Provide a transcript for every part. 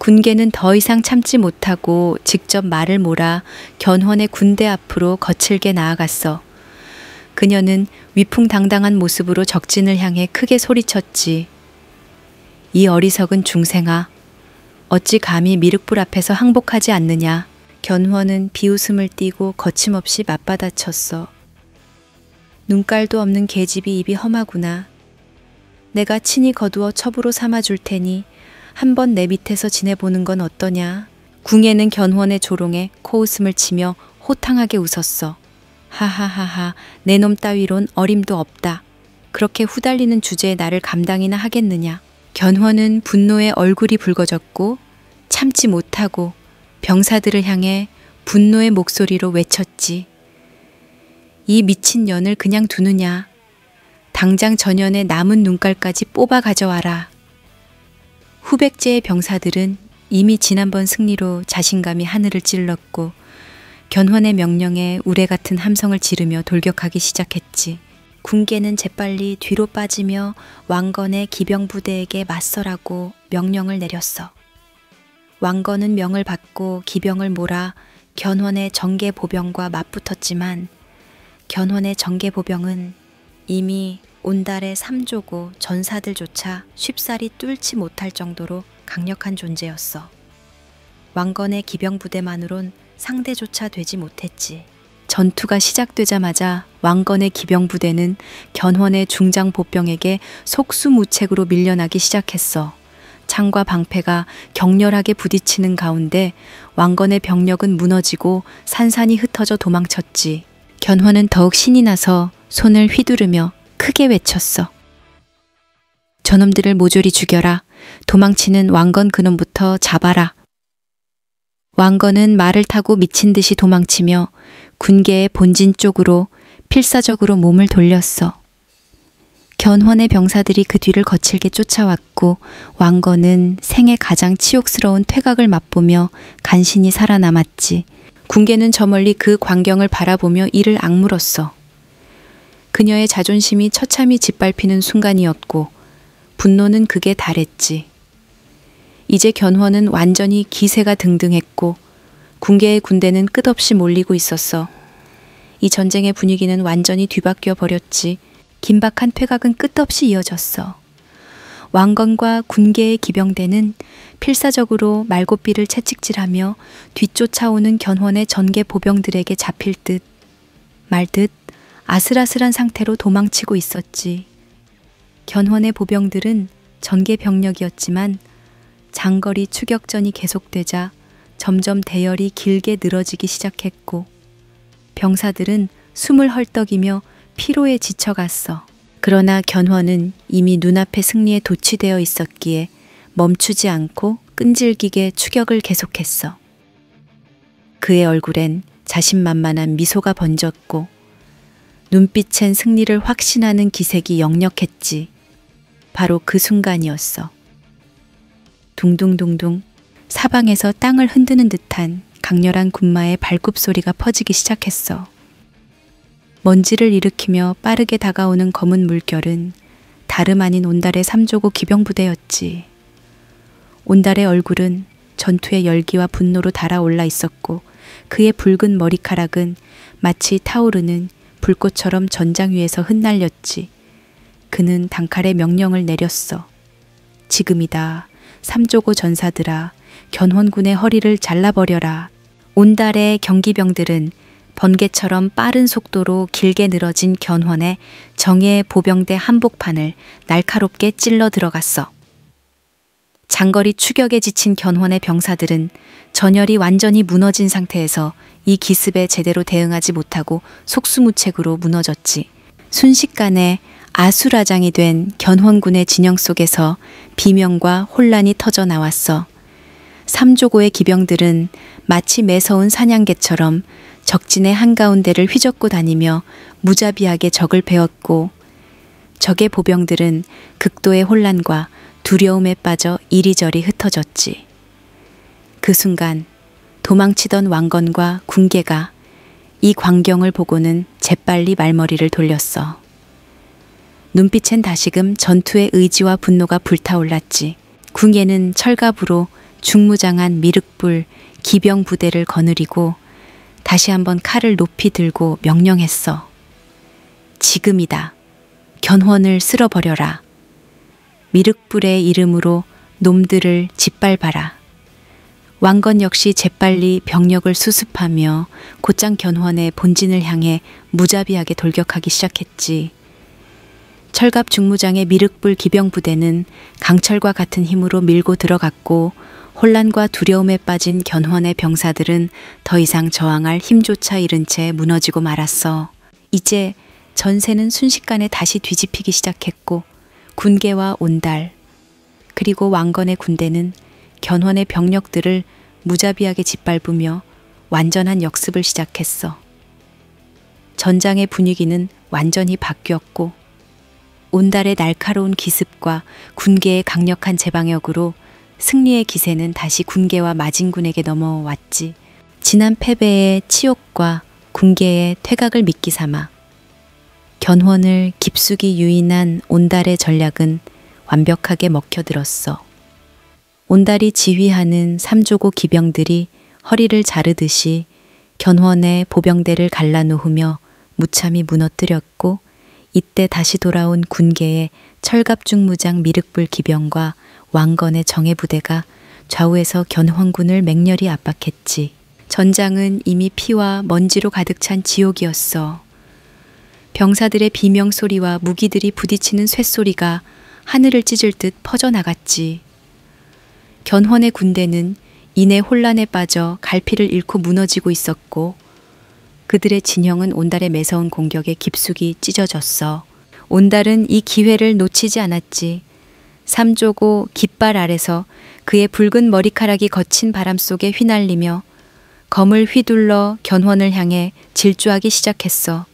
군계는 더 이상 참지 못하고 직접 말을 몰아 견훤의 군대 앞으로 거칠게 나아갔어. 그녀는 위풍당당한 모습으로 적진을 향해 크게 소리쳤지. 이 어리석은 중생아, 어찌 감히 미륵불 앞에서 항복하지 않느냐. 견훤은 비웃음을 띠고 거침없이 맞받아쳤어. 눈깔도 없는 계집이 입이 험하구나. 내가 친히 거두어 첩으로 삼아줄 테니 한번 내 밑에서 지내보는 건 어떠냐. 궁예는 견훤의 조롱에 코웃음을 치며 호탕하게 웃었어. 하하하하, 내 놈 따위론 어림도 없다. 그렇게 후달리는 주제에 나를 감당이나 하겠느냐. 견훤은 분노에 얼굴이 붉어졌고 참지 못하고 병사들을 향해 분노의 목소리로 외쳤지. 이 미친 년을 그냥 두느냐. 당장 전연의 남은 눈깔까지 뽑아 가져와라. 후백제의 병사들은 이미 지난번 승리로 자신감이 하늘을 찔렀고 견훤의 명령에 우레 같은 함성을 지르며 돌격하기 시작했지. 군계는 재빨리 뒤로 빠지며 왕건의 기병부대에게 맞서라고 명령을 내렸어. 왕건은 명을 받고 기병을 몰아 견훤의 정계보병과 맞붙었지만 견훤의 정계보병은 이미 온달의 삼조고 전사들조차 쉽사리 뚫지 못할 정도로 강력한 존재였어. 왕건의 기병부대만으론 상대조차 되지 못했지. 전투가 시작되자마자 왕건의 기병부대는 견훤의 중장 보병에게 속수무책으로 밀려나기 시작했어. 창과 방패가 격렬하게 부딪히는 가운데 왕건의 병력은 무너지고 산산이 흩어져 도망쳤지. 견훤은 더욱 신이 나서 손을 휘두르며 크게 외쳤어. 저놈들을 모조리 죽여라. 도망치는 왕건 그놈부터 잡아라. 왕건은 말을 타고 미친 듯이 도망치며 군계의 본진 쪽으로 필사적으로 몸을 돌렸어. 견훤의 병사들이 그 뒤를 거칠게 쫓아왔고 왕건은 생애 가장 치욕스러운 퇴각을 맛보며 간신히 살아남았지. 군계는 저 멀리 그 광경을 바라보며 이를 악물었어. 그녀의 자존심이 처참히 짓밟히는 순간이었고 분노는 극에 달했지. 이제 견훤은 완전히 기세가 등등했고 군계의 군대는 끝없이 몰리고 있었어. 이 전쟁의 분위기는 완전히 뒤바뀌어 버렸지. 긴박한 퇴각은 끝없이 이어졌어. 왕건과 군계의 기병대는 필사적으로 말고삐를 채찍질하며 뒤쫓아오는 견훤의 전개 보병들에게 잡힐 듯 말듯 아슬아슬한 상태로 도망치고 있었지. 견훤의 보병들은 전개 병력이었지만 장거리 추격전이 계속되자 점점 대열이 길게 늘어지기 시작했고 병사들은 숨을 헐떡이며 피로에 지쳐갔어. 그러나 견훤은 이미 눈앞의 승리에 도취되어 있었기에 멈추지 않고 끈질기게 추격을 계속했어. 그의 얼굴엔 자신만만한 미소가 번졌고 눈빛엔 승리를 확신하는 기색이 역력했지. 바로 그 순간이었어. 둥둥둥둥 사방에서 땅을 흔드는 듯한 강렬한 군마의 발굽소리가 퍼지기 시작했어. 먼지를 일으키며 빠르게 다가오는 검은 물결은 다름 아닌 온달의 삼조고 기병부대였지. 온달의 얼굴은 전투의 열기와 분노로 달아올라 있었고 그의 붉은 머리카락은 마치 타오르는 불꽃처럼 전장 위에서 흩날렸지. 그는 단칼에 명령을 내렸어. 지금이다. 삼조고 전사들아, 견훤군의 허리를 잘라버려라. 온달의 경기병들은 번개처럼 빠른 속도로 길게 늘어진 견훤의 정예 보병대 한복판을 날카롭게 찔러 들어갔어. 장거리 추격에 지친 견훤의 병사들은 전열이 완전히 무너진 상태에서 이 기습에 제대로 대응하지 못하고 속수무책으로 무너졌지. 순식간에 아수라장이 된 견훤군의 진영 속에서 비명과 혼란이 터져 나왔어. 삼조고의 기병들은 마치 매서운 사냥개처럼 적진의 한가운데를 휘젓고 다니며 무자비하게 적을 베었고 적의 보병들은 극도의 혼란과 두려움에 빠져 이리저리 흩어졌지. 그 순간 도망치던 왕건과 군계가 이 광경을 보고는 재빨리 말머리를 돌렸어. 눈빛엔 다시금 전투의 의지와 분노가 불타올랐지. 궁예는 철갑으로 중무장한 미륵불 기병 부대를 거느리고 다시 한번 칼을 높이 들고 명령했어. 지금이다. 견훤을 쓸어버려라. 미륵불의 이름으로 놈들을 짓밟아라. 왕건 역시 재빨리 병력을 수습하며 곧장 견훤의 본진을 향해 무자비하게 돌격하기 시작했지. 철갑 중무장의 미륵불 기병 부대는 강철과 같은 힘으로 밀고 들어갔고 혼란과 두려움에 빠진 견훤의 병사들은 더 이상 저항할 힘조차 잃은 채 무너지고 말았어. 이제 전세는 순식간에 다시 뒤집히기 시작했고 군계와 온달 그리고 왕건의 군대는 견훤의 병력들을 무자비하게 짓밟으며 완전한 역습을 시작했어. 전장의 분위기는 완전히 바뀌었고 온달의 날카로운 기습과 군계의 강력한 제방역으로 승리의 기세는 다시 군계와 마진군에게 넘어왔지. 지난 패배의 치욕과 군계의 퇴각을 미끼 삼아 견훤을 깊숙이 유인한 온달의 전략은 완벽하게 먹혀들었어. 온달이 지휘하는 삼조고 기병들이 허리를 자르듯이 견훤의 보병대를 갈라놓으며 무참히 무너뜨렸고 이때 다시 돌아온 군계의 철갑중무장 미륵불 기병과 왕건의 정예부대가 좌우에서 견훤군을 맹렬히 압박했지. 전장은 이미 피와 먼지로 가득 찬 지옥이었어. 병사들의 비명소리와 무기들이 부딪히는 쇳소리가 하늘을 찢을 듯 퍼져나갔지. 견훤의 군대는 이내 혼란에 빠져 갈피를 잃고 무너지고 있었고 그들의 진영은 온달의 매서운 공격에 깊숙이 찢어졌어. 온달은 이 기회를 놓치지 않았지. 삼조고 깃발 아래서 그의 붉은 머리카락이 거친 바람 속에 휘날리며 검을 휘둘러 견훤을 향해 질주하기 시작했어.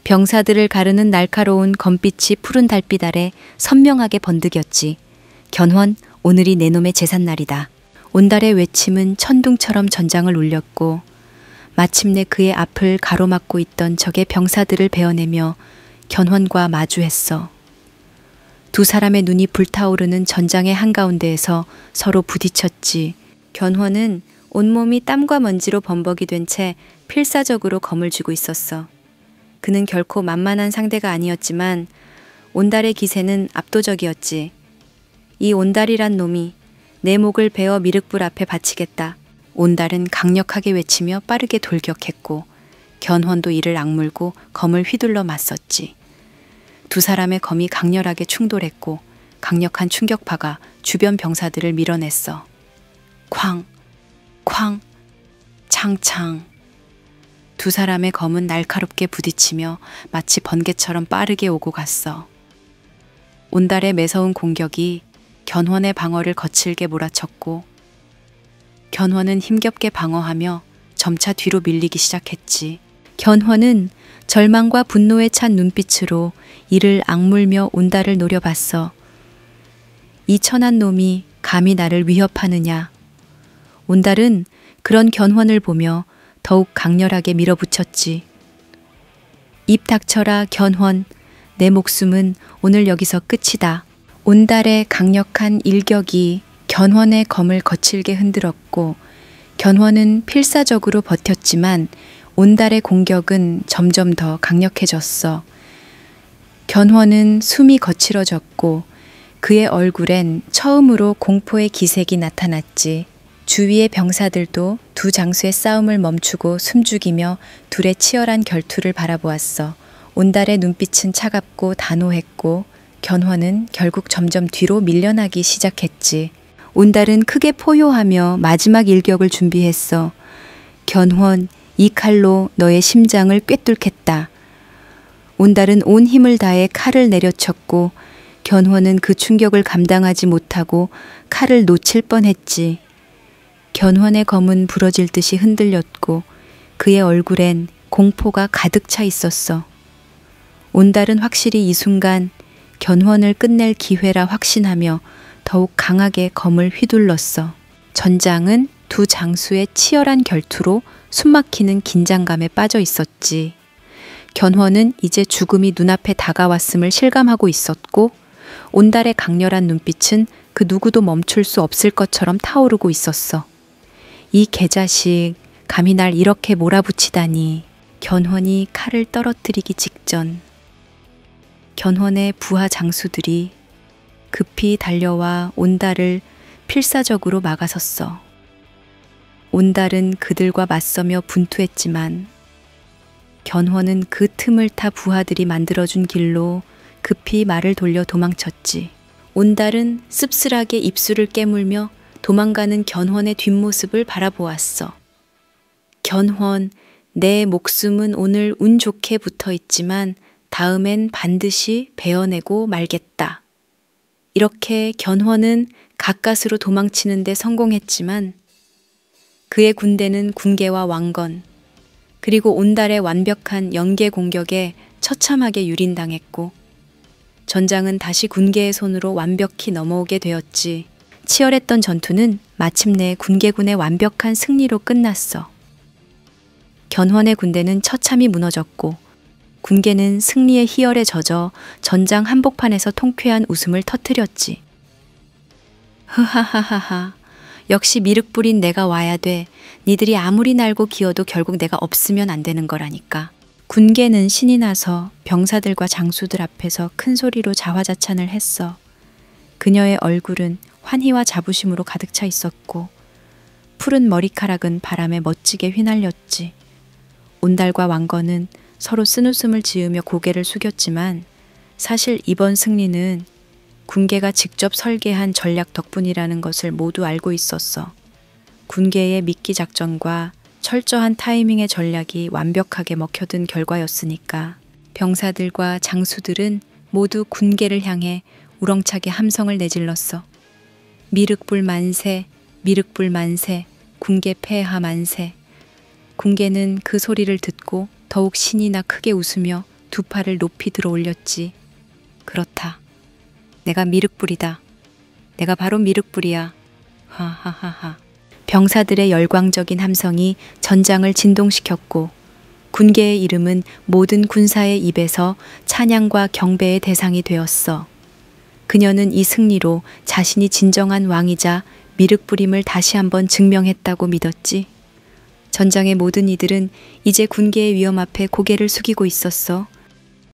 병사들을 가르는 날카로운 검빛이 푸른 달빛 아래 선명하게 번득였지. 견훤, 오늘이 내 놈의 제삿날이다. 온달의 외침은 천둥처럼 전장을 울렸고 마침내 그의 앞을 가로막고 있던 적의 병사들을 베어내며 견훤과 마주했어. 두 사람의 눈이 불타오르는 전장의 한가운데에서 서로 부딪혔지. 견훤은 온몸이 땀과 먼지로 범벅이 된 채 필사적으로 검을 쥐고 있었어. 그는 결코 만만한 상대가 아니었지만 온달의 기세는 압도적이었지. 이 온달이란 놈이 내 목을 베어 미륵불 앞에 바치겠다. 온달은 강력하게 외치며 빠르게 돌격했고 견훤도 이를 악물고 검을 휘둘러 맞섰지. 두 사람의 검이 강렬하게 충돌했고 강력한 충격파가 주변 병사들을 밀어냈어. 쾅, 쾅, 창창. 두 사람의 검은 날카롭게 부딪히며 마치 번개처럼 빠르게 오고 갔어. 온달의 매서운 공격이 견훤의 방어를 거칠게 몰아쳤고 견훤은 힘겹게 방어하며 점차 뒤로 밀리기 시작했지. 견훤은 절망과 분노에 찬 눈빛으로 이를 악물며 온달을 노려봤어. 이 천한 놈이 감히 나를 위협하느냐. 온달은 그런 견훤을 보며 더욱 강렬하게 밀어붙였지. 입 닥쳐라 견훤, 내 목숨은 오늘 여기서 끝이다. 온달의 강력한 일격이 견훤의 검을 거칠게 흔들었고 견훤은 필사적으로 버텼지만 온달의 공격은 점점 더 강력해졌어. 견훤은 숨이 거칠어졌고 그의 얼굴엔 처음으로 공포의 기색이 나타났지. 주위의 병사들도 두 장수의 싸움을 멈추고 숨죽이며 둘의 치열한 결투를 바라보았어. 온달의 눈빛은 차갑고 단호했고 견훤은 결국 점점 뒤로 밀려나기 시작했지. 온달은 크게 포효하며 마지막 일격을 준비했어. 견훤, 이 칼로 너의 심장을 꿰뚫겠다. 온달은 온 힘을 다해 칼을 내려쳤고 견훤은 그 충격을 감당하지 못하고 칼을 놓칠 뻔했지. 견훤의 검은 부러질 듯이 흔들렸고 그의 얼굴엔 공포가 가득 차 있었어. 온달은 확실히 이 순간 견훤을 끝낼 기회라 확신하며 더욱 강하게 검을 휘둘렀어. 전장은 두 장수의 치열한 결투로 숨막히는 긴장감에 빠져 있었지. 견훤은 이제 죽음이 눈앞에 다가왔음을 실감하고 있었고 온달의 강렬한 눈빛은 그 누구도 멈출 수 없을 것처럼 타오르고 있었어. 이 개자식, 감히 날 이렇게 몰아붙이다니. 견훤이 칼을 떨어뜨리기 직전 견훤의 부하 장수들이 급히 달려와 온달을 필사적으로 막아섰어. 온달은 그들과 맞서며 분투했지만 견훤은 그 틈을 타 부하들이 만들어준 길로 급히 말을 돌려 도망쳤지. 온달은 씁쓸하게 입술을 깨물며 도망가는 견훤의 뒷모습을 바라보았어. 견훤, 내 목숨은 오늘 운 좋게 붙어 있지만 다음엔 반드시 베어내고 말겠다. 이렇게 견훤은 가까스로 도망치는 데 성공했지만 그의 군대는 군계와 왕건, 그리고 온달의 완벽한 연계 공격에 처참하게 유린당했고 전장은 다시 군계의 손으로 완벽히 넘어오게 되었지. 치열했던 전투는 마침내 군계군의 완벽한 승리로 끝났어. 견훤의 군대는 처참히 무너졌고 군계는 승리의 희열에 젖어 전장 한복판에서 통쾌한 웃음을 터뜨렸지. 흐하하하하. 역시 미륵불인 내가 와야 돼. 니들이 아무리 날고 기어도 결국 내가 없으면 안 되는 거라니까. 군계는 신이 나서 병사들과 장수들 앞에서 큰 소리로 자화자찬을 했어. 그녀의 얼굴은 환희와 자부심으로 가득 차 있었고 푸른 머리카락은 바람에 멋지게 휘날렸지. 온달과 왕건은 서로 쓴웃음을 지으며 고개를 숙였지만 사실 이번 승리는 군계가 직접 설계한 전략 덕분이라는 것을 모두 알고 있었어. 군계의 미끼 작전과 철저한 타이밍의 전략이 완벽하게 먹혀든 결과였으니까. 병사들과 장수들은 모두 군계를 향해 우렁차게 함성을 내질렀어. 미륵불 만세, 미륵불 만세, 군계 폐하 만세. 군계는 그 소리를 듣고 더욱 신이 나 크게 웃으며 두 팔을 높이 들어 올렸지. 그렇다. 내가 미륵불이다. 내가 바로 미륵불이야. 하하하하. 병사들의 열광적인 함성이 전장을 진동시켰고 군계의 이름은 모든 군사의 입에서 찬양과 경배의 대상이 되었어. 그녀는 이 승리로 자신이 진정한 왕이자 미륵불임을 다시 한번 증명했다고 믿었지. 전장의 모든 이들은 이제 군계의 위험 앞에 고개를 숙이고 있었어.